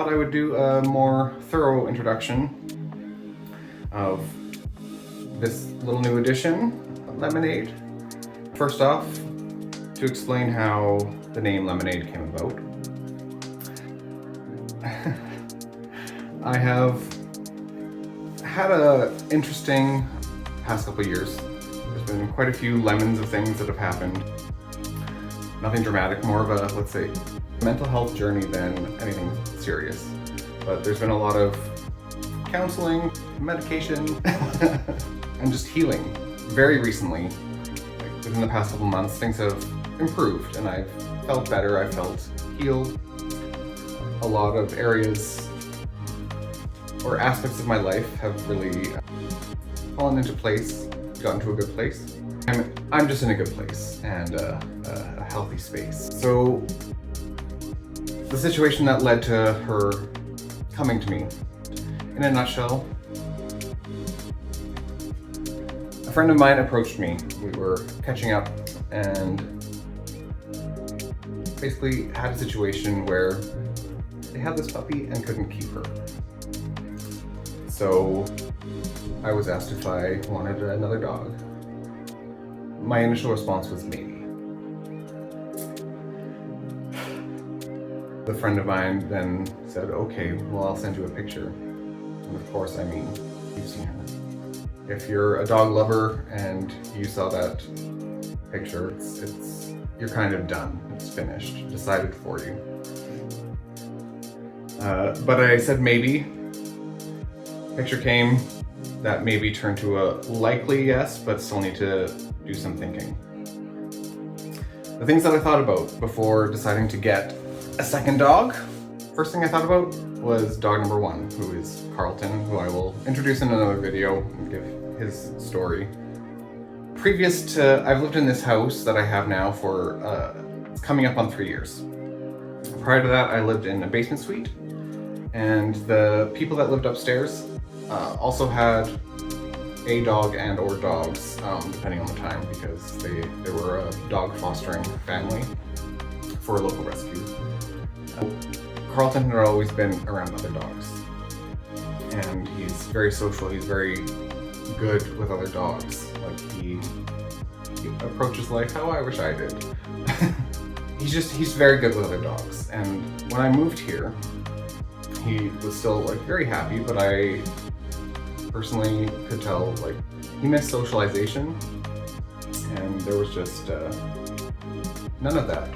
thought I would do a more thorough introduction of this little new addition, Lemonade. First off, to explain how the name Lemonade came about. I have had an interesting past couple of years. There's been quite a few lemons of things that have happened. Nothing dramatic, more of a, let's say, mental health journey than anything serious. But there's been a lot of counseling, medication, and just healing. Very recently, like within the past couple months, things have improved and I've felt better, I felt healed. A lot of areas or aspects of my life have really fallen into place, gotten to a good place. I'm just in a good place and a healthy space. So the situation that led to her coming to me, in a nutshell, a friend of mine approached me. We were catching up and basically had a situation where they had this puppy and couldn't keep her. So I was asked if I wanted another dog. My initial response was maybe. The friend of mine then said, okay, well, I'll send you a picture. And of course, I mean, you've seen her. If you're a dog lover and you saw that picture, you're kind of done. It's finished, decided for you. But I said maybe. Picture came, that maybe turned to a likely yes, but still need to do some thinking. The things that I thought about before deciding to get a second dog, first thing I thought about was dog number one, who is Carlton, who I will introduce in another video and give his story. Previous to, I've lived in this house that I have now for, it's coming up on 3 years. Prior to that, I lived in a basement suite, and the people that lived upstairs also had a dog and or dogs, depending on the time, because they were a dog fostering family for a local rescue. Carlton had always been around other dogs, and he's very social, he's very good with other dogs. Like he approaches life how I wish I did. He's very good with other dogs, and when I moved here, he was still like very happy, but I personally could tell like he missed socialization, and there was just none of that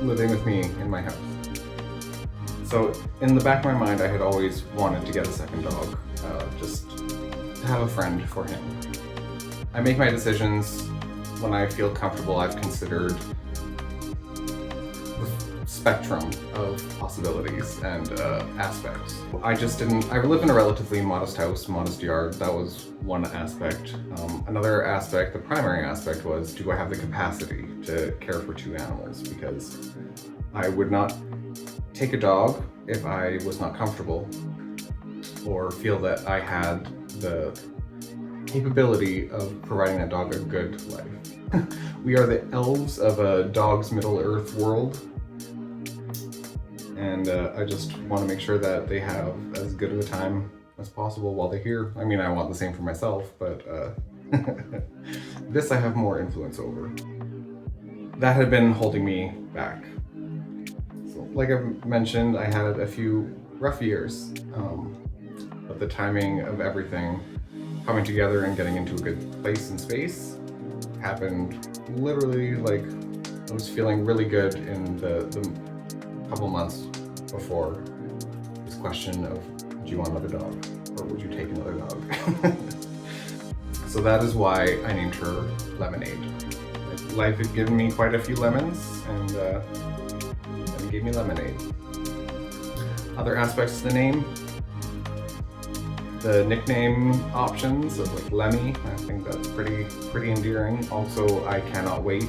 living with me in my house. So in the back of my mind, I had always wanted to get a second dog, just to have a friend for him. I make my decisions when I feel comfortable. I've considered the spectrum of possibilities and aspects. I live in a relatively modest house, modest yard. That was one aspect. Another aspect, the primary aspect, was do I have the capacity to care for two animals? Because I would not take a dog if I was not comfortable or feel that I had the capability of providing that dog a good life. We are the elves of a dog's Middle Earth world, and I just want to make sure that they have as good of a time as possible while they're here. I mean, I want the same for myself, but this I have more influence over. That had been holding me back. So, like I've mentioned, I had a few rough years, but the timing of everything coming together and getting into a good place and space happened literally like I was feeling really good in the couple months before this question of, do you want another dog or would you take another dog? So that is why I named her Lemonade. Life had given me quite a few lemons, and it gave me lemonade. Other aspects to the name, the nickname options of like Lemmy, I think that's pretty endearing. Also, I cannot wait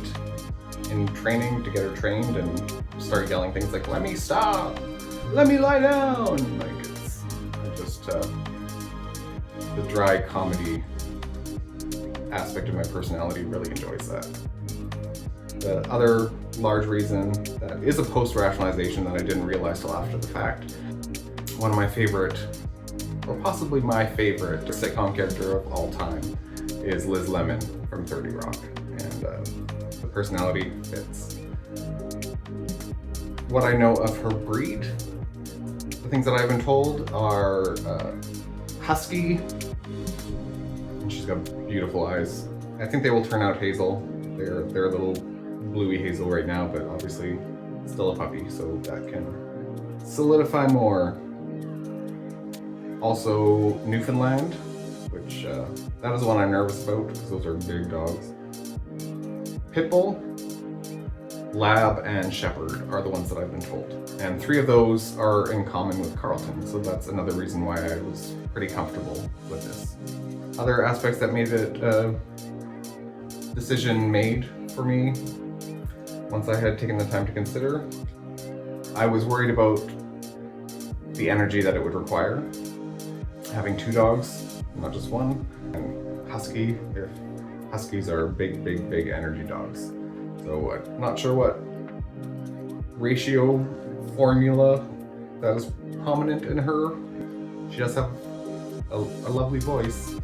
in training to get her trained and start yelling things like, "Lemmy, stop! Let me lie down!" Like it's just the dry comedy aspect of my personality really enjoys that. The other large reason that is a post-rationalization that I didn't realize till after the fact one of my favorite, or possibly my favorite sitcom character of all time is Liz Lemon from 30 Rock, and the personality fits. What I know of her breed, the things that I've been told are husky, and she's got beautiful eyes. I think they will turn out hazel. They're a little bluey hazel right now, but obviously still a puppy, so that can solidify more. Also Newfoundland, which that is the one I'm nervous about because those are big dogs. Pitbull, Lab, and Shepherd are the ones that I've been told. And 3 of those are in common with Carlton, so that's another reason why I was pretty comfortable with this. Other aspects that made it a decision made for me, once I had taken the time to consider, I was worried about the energy that it would require. Having 2 dogs, not just one, and husky, if huskies are big energy dogs. So I'm not sure what ratio formula that is prominent in her. She does have a lovely voice.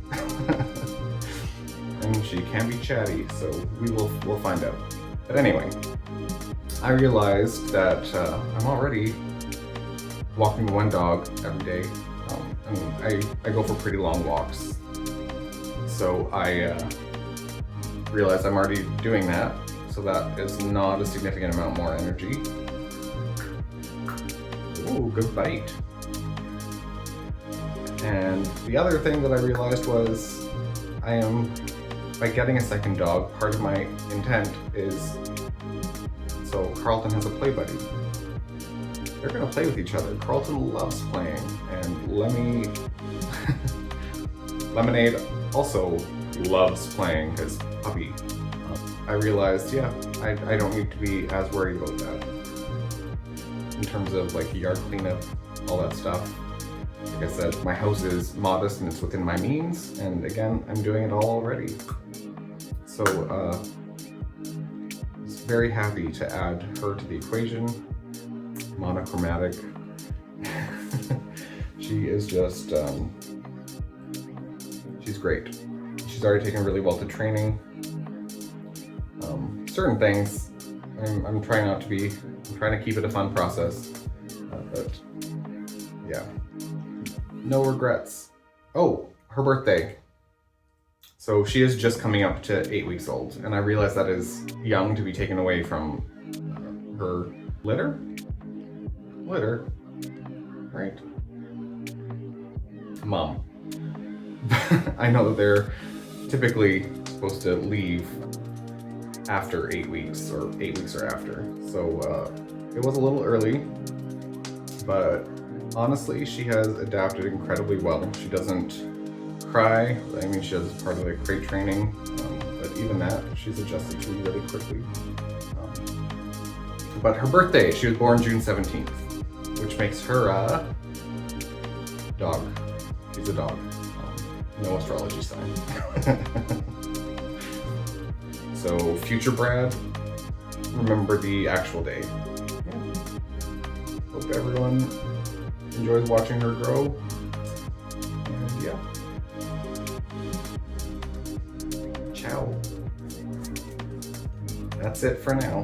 And she can be chatty, so we'll find out. But anyway, I realized that I'm already walking 1 dog every day. I go for pretty long walks, so I realized I'm already doing that, so that is not a significant amount more energy. Ooh, good bite. And the other thing that I realized was by getting a second dog, part of my intent is so Carlton has a play buddy. They're gonna play with each other. Carlton loves playing, and Lemonade also loves playing his puppy. I realized, yeah, I don't need to be as worried about that. In terms of like yard cleanup, all that stuff. Like I said, my house is modest and it's within my means, and again, I'm doing it all already. So, I was very happy to add her to the equation. Monochromatic. She is just, she's great. She's already taken really well to training. Certain things, I'm trying to keep it a fun process, but yeah, no regrets. Oh, her birthday. So she is just coming up to 8 weeks old, and I realize that is young to be taken away from her litter, right? Mom. I know that they're typically supposed to leave after 8 weeks, or 8 weeks or after. So it was a little early, but honestly, she has adapted incredibly well. She doesn't cry. I mean, she does part of the crate training, but even that, she's adjusted to really quickly. But her birthday, she was born June 17th, which makes her a dog. She's a dog. No astrology sign. So, future Brad, remember the actual day. Hope everyone enjoys watching her grow. And yeah. Ciao. That's it for now.